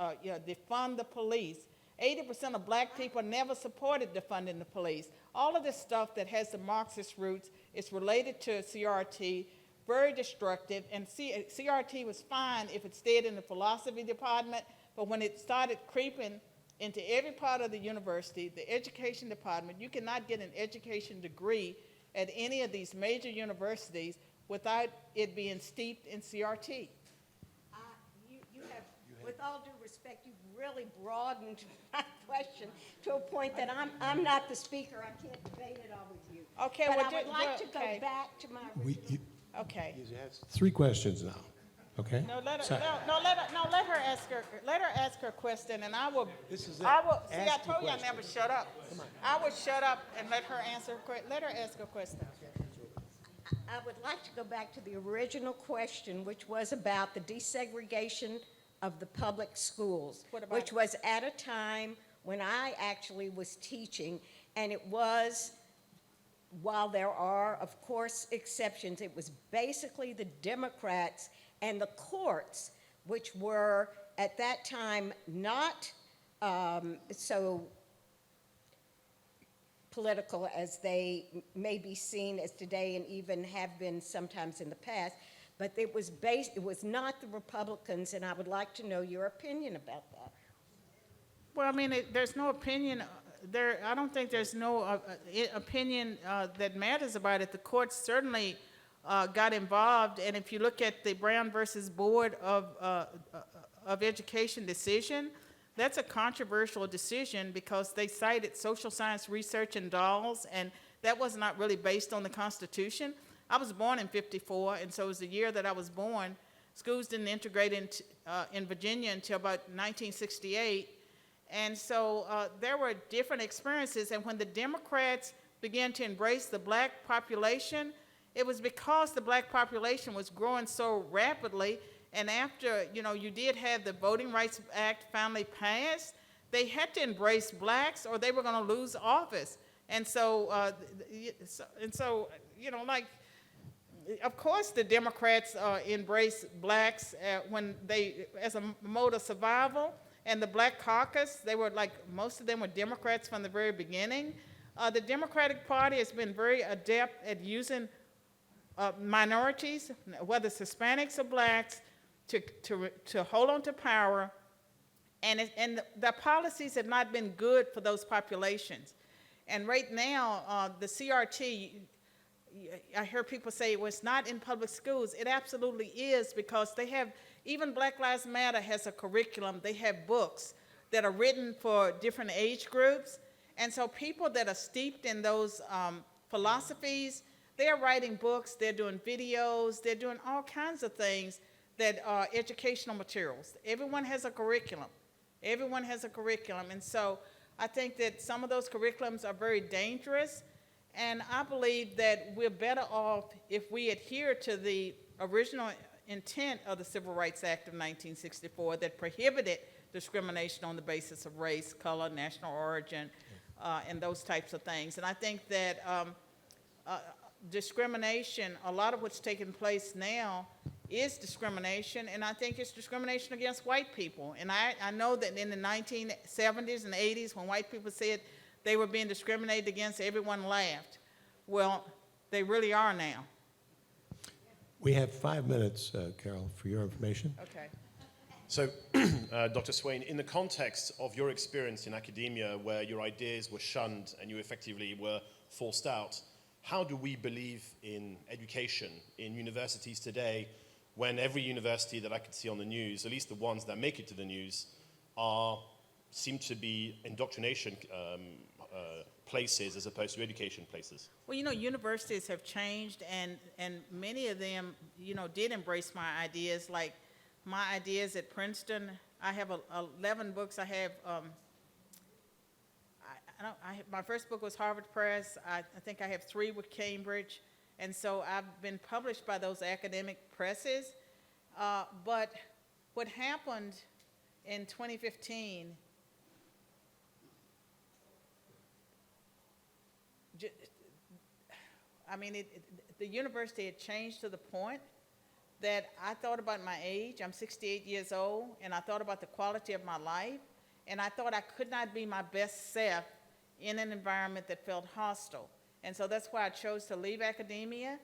defund the police. 80% of black people never supported defunding the police. All of this stuff that has the Marxist roots is related to CRT, very destructive, and CRT was fine if it stayed in the philosophy department, but when it started creeping into every part of the university, the education department, you cannot get an education degree at any of these major universities without it being steeped in CRT. With all due respect, you've really broadened my question to a point that I'm not the speaker. I can't debate it all with you. Okay, but well, I would like to okay. go back to my original. Okay. He has 3 questions now, okay? No, let Sorry. her ask her question, and I will. This is it. I will. See, I Ask your told you I question. never shut up. I will shut up and let her answer. Let her ask her question. I would like to go back to the original question, which was about the desegregation of the public schools, What about which it? was at a time when I actually was teaching, and it was, while there are, of course, exceptions, it was basically the Democrats and the courts, which were at that time not so political as they may be seen as today and even have been sometimes in the past, but it was not the Republicans, and I would like to know your opinion about that. Well, I mean, there's no opinion there. I don't think there's no opinion that matters about it. The courts certainly got involved, and if you look at the Brown versus Board of Education decision, that's a controversial decision because they cited social science research and dolls, and that was not really based on the Constitution. I was born in '54, and so it was the year that I was born. Schools didn't integrate in Virginia until about 1968. And so there were different experiences, and when the Democrats began to embrace the black population, it was because the black population was growing so rapidly, and after, you did have the Voting Rights Act finally passed, they had to embrace blacks or they were going to lose office. And so, of course the Democrats embraced blacks as a mode of survival. And the Black Caucus, most of them were Democrats from the very beginning. The Democratic Party has been very adept at using minorities, whether it's Hispanics or blacks, to hold on to power, and the policies have not been good for those populations. And right now, the CRT, I hear people say, well, it's not in public schools. It absolutely is, because they have, even Black Lives Matter has a curriculum. They have books that are written for different age groups. And so people that are steeped in those philosophies, they're writing books, they're doing videos, they're doing all kinds of things that are educational materials. Everyone has a curriculum. Everyone has a curriculum. And so I think that some of those curriculums are very dangerous. And I believe that we're better off if we adhere to the original intent of the Civil Rights Act of 1964 that prohibited discrimination on the basis of race, color, national origin, and those types of things. And I think that discrimination, a lot of what's taking place now is discrimination, and I think it's discrimination against white people. And I know that in the 1970s and 80s, when white people said they were being discriminated against, everyone laughed. Well, they really are now. We have 5 minutes, Carol, for your information. Okay. So, Dr. Swain, in the context of your experience in academia where your ideas were shunned and you effectively were forced out, how do we believe in education in universities today when every university that I could see on the news, at least the ones that make it to the news, seem to be indoctrination places as opposed to education places? Well, you know, universities have changed, and many of them, you know, did embrace my ideas. Like my ideas at Princeton, I have 11 books. I have, my first book was Harvard Press. I think I have 3 with Cambridge. And so I've been published by those academic presses. But what happened in 2015, I mean, the university had changed to the point that I thought about my age. I'm 68 years old, and I thought about the quality of my life, and I thought I could not be my best self in an environment that felt hostile. And so that's why I chose to leave academia.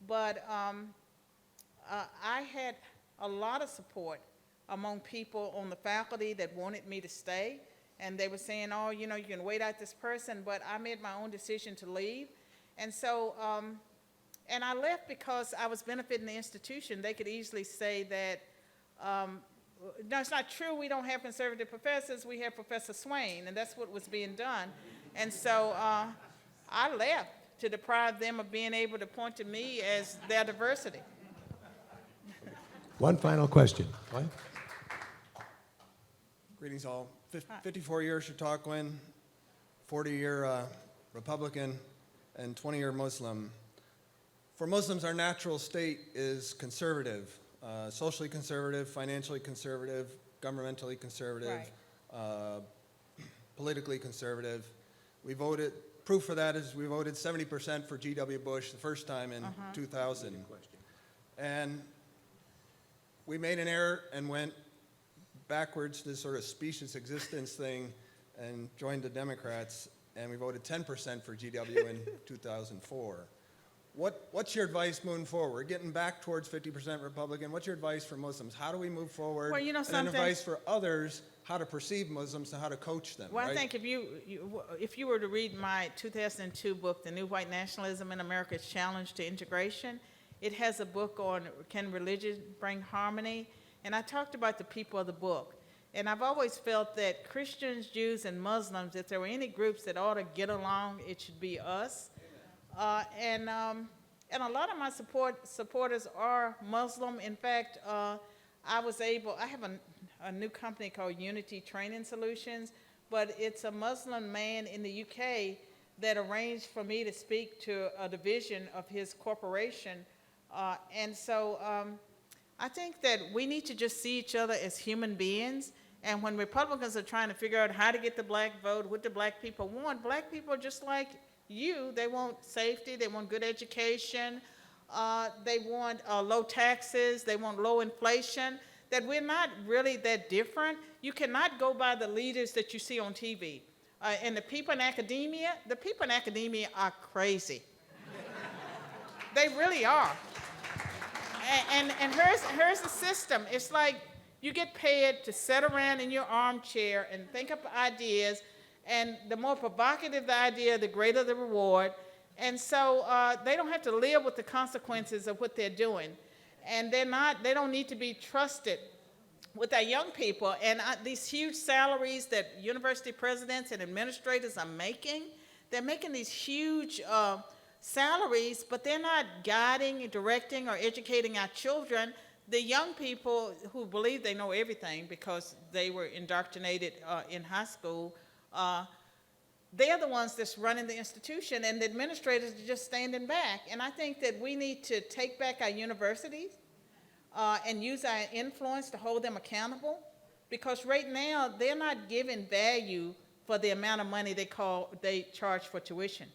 But I had a lot of support among people on the faculty that wanted me to stay. And they were saying, oh, you know, you can wait out this person. But I made my own decision to leave. And so, and I left because I was benefiting the institution. They could easily say that, no, it's not true, we don't have conservative professors, we have Professor Swain, and that's what was being done. And so I left to deprive them of being able to point to me as their diversity. One final question. What? Greetings all. 54-year Chautauquan, 40-year Republican, and 20-year Muslim. For Muslims, our natural state is conservative, socially conservative, financially conservative, governmentally conservative, politically conservative. We voted, proof for that is we voted 70% for G.W. Bush the first time in 2000. And we made an error and went backwards to this sort of specious existence thing and joined the Democrats, and we voted 10% for GW in 2004. What's your advice moving forward? We're getting back towards 50% Republican. What's your advice for Muslims? How do we move forward? Well, you know and then something? advice for others, how to perceive Muslims and how to coach them, Well, right? I think if you were to read my 2002 book, The New White Nationalism in America's Challenge to Integration, it has a book on can religion bring harmony? And I talked about the people of the book. And I've always felt that Christians, Jews, and Muslims, if there were any groups that ought to get along, it should be us. And a lot of my supporters are Muslim. In fact, I have a new company called Unity Training Solutions, but it's a Muslim man in the UK that arranged for me to speak to a division of his corporation. And so I think that we need to just see each other as human beings. And when Republicans are trying to figure out how to get the black vote, what do black people want, black people are just like you. They want safety, they want good education, they want low taxes, they want low inflation, that we're not really that different. You cannot go by the leaders that you see on TV. And the people in academia are crazy. They really are. And here's the system. It's like you get paid to sit around in your armchair and think up ideas, and the more provocative the idea, the greater the reward. And so they don't have to live with the consequences of what they're doing. And they don't need to be trusted with our young people. And these huge salaries that university presidents and administrators are making, they're making these huge salaries, but they're not guiding, directing, or educating our children. The young people who believe they know everything because they were indoctrinated in high school, they're the ones that's running the institution, and the administrators are just standing back. And I think that we need to take back our universities and use our influence to hold them accountable, because right now they're not giving value for the amount of money they charge for tuition.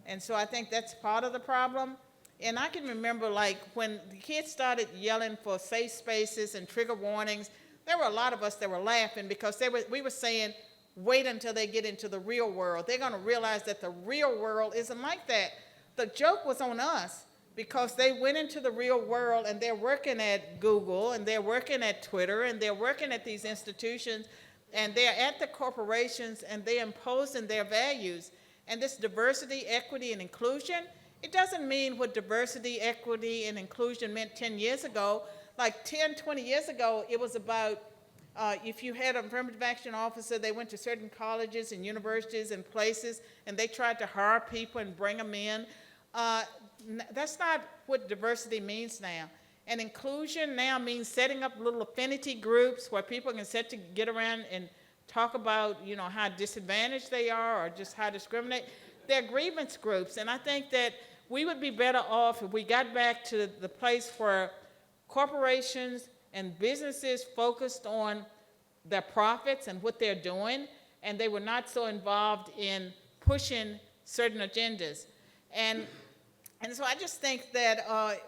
And so I think that's part of the problem. And I can remember, like, when the kids started yelling for safe spaces and trigger warnings, there were a lot of us that were laughing because we were saying, wait until they get into the real world. They're going to realize that the real world isn't like that. The joke was on us because they went into the real world and they're working at Google and they're working at Twitter and they're working at these institutions and they're at the corporations and they're imposing their values. And this diversity, equity, and inclusion, it doesn't mean what diversity, equity, and inclusion meant 10 years ago. Like 10, 20 years ago, it was about if you had an affirmative action officer, they went to certain colleges and universities and places, and they tried to hire people and bring them in. That's not what diversity means now. And inclusion now means setting up little affinity groups where people can get around and talk about, how disadvantaged they are or just how discriminate. They're grievance groups, and I think that we would be better off if we got back to the place where corporations and businesses focused on their profits and what they're doing, and they were not so involved in pushing certain agendas. And so I just think that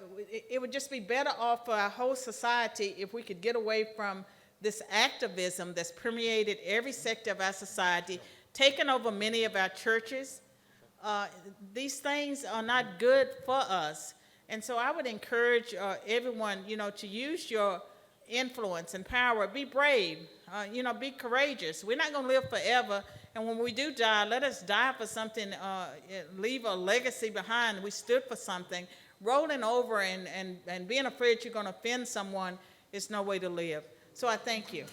it would just be better off for our whole society if we could get away from this activism that's permeated every sector of our society, taken over many of our churches. These things are not good for us. And so I would encourage everyone, to use your influence and power. Be brave, be courageous. We're not going to live forever. And when we do die, let us die for something, leave a legacy behind. We stood for something. Rolling over and being afraid you're going to offend someone is no way to live. So I thank you.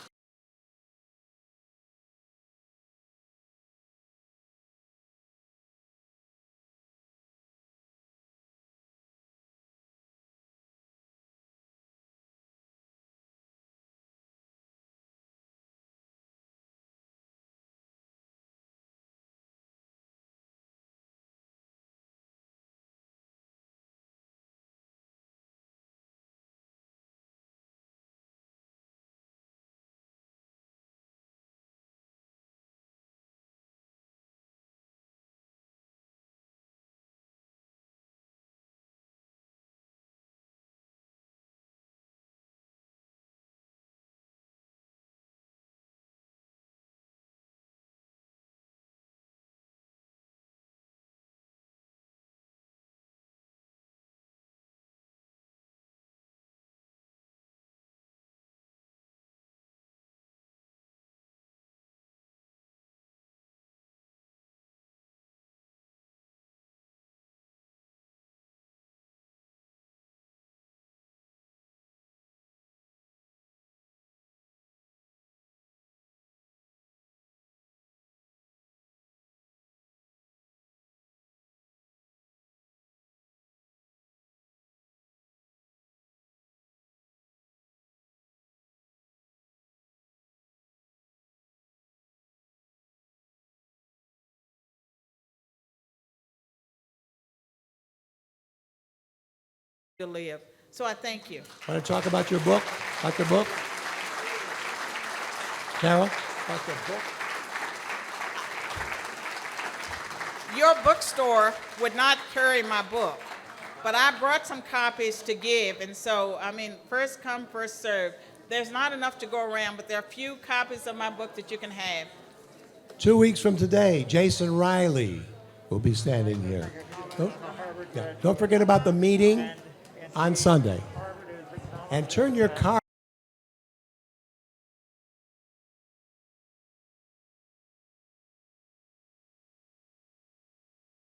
To live. So I thank you. Want to talk about your book? About the book? Carol? About the book? Your bookstore would not carry my book, but I brought some copies to give, and so, first come, first serve. There's not enough to go around, but there are a few copies of my book that you can have. 2 weeks from today, Jason Riley will be standing here. Don't forget about the meeting on Sunday. And turn your car.